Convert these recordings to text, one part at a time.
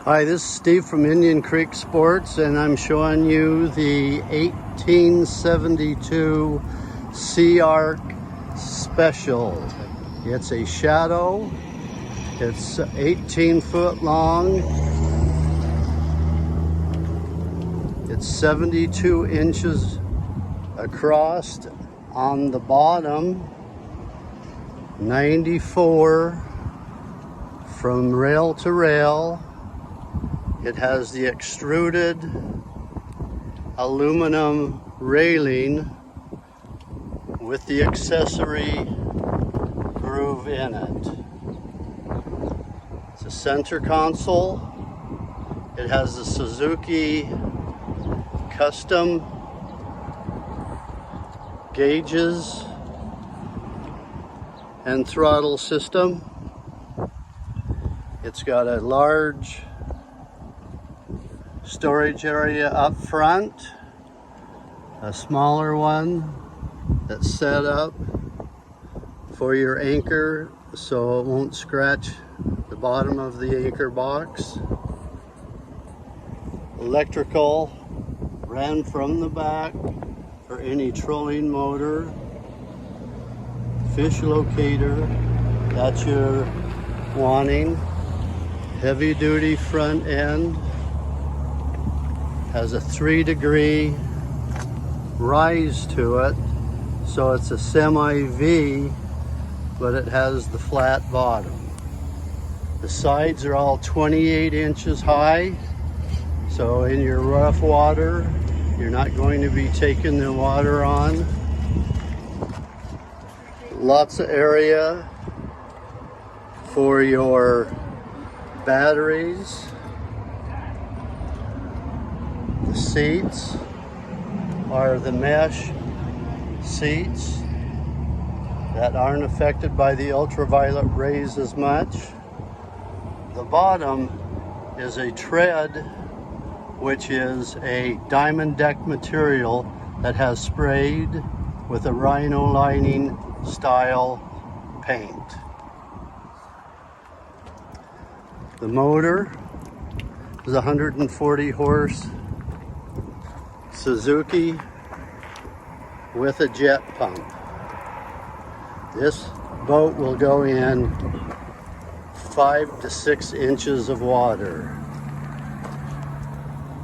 Hi, this is Steve from Indian Creek Sports, and I'm showing you the 1872 SeaArk Special. It's a shadow. It's 18 foot long. It's 72 inches across on the bottom, 94 from rail to rail. It has the extruded aluminum railing with the accessory groove in it. It's a center console. It has the SUZUKI custom gauges and throttle system. It's got a large storage area up front, a smaller one that's set up for your anchor so it won't scratch the bottom of the anchor box. Electrical ran from the back for any trolling motor. Fish locator that you're wanting. Heavy duty front end. Has a 3-degree rise to it, so it's a semi-V, but it has the flat bottom. The sides are all 28 inches high, so in your rough water, you're not going to be taking the water on. Lots of area for your batteries. The seats are the mesh seats that aren't affected by the ultraviolet rays as much. The bottom is a tread, which is a diamond deck material that has sprayed with a rhino lining style paint. The motor is 140 horse SUZUKI with a jet pump. This boat will go in 5 to 6 inches of water.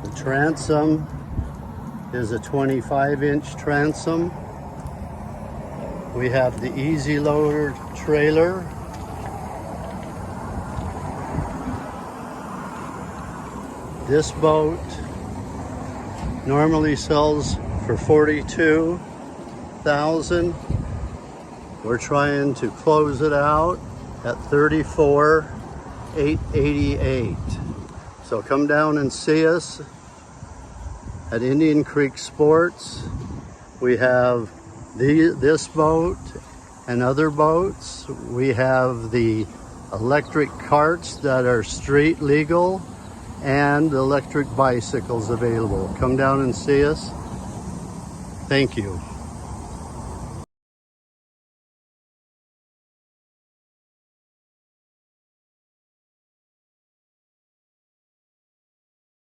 The transom is a 25-inch transom. We have the easy loader trailer. This boat normally sells for $42,000. We're trying to close it out at $34,888. So come down and see us at Indian Creek Sports. We have this boat and other boats. We have the electric carts that are street legal and electric bicycles available. Come down and see us. Thank you.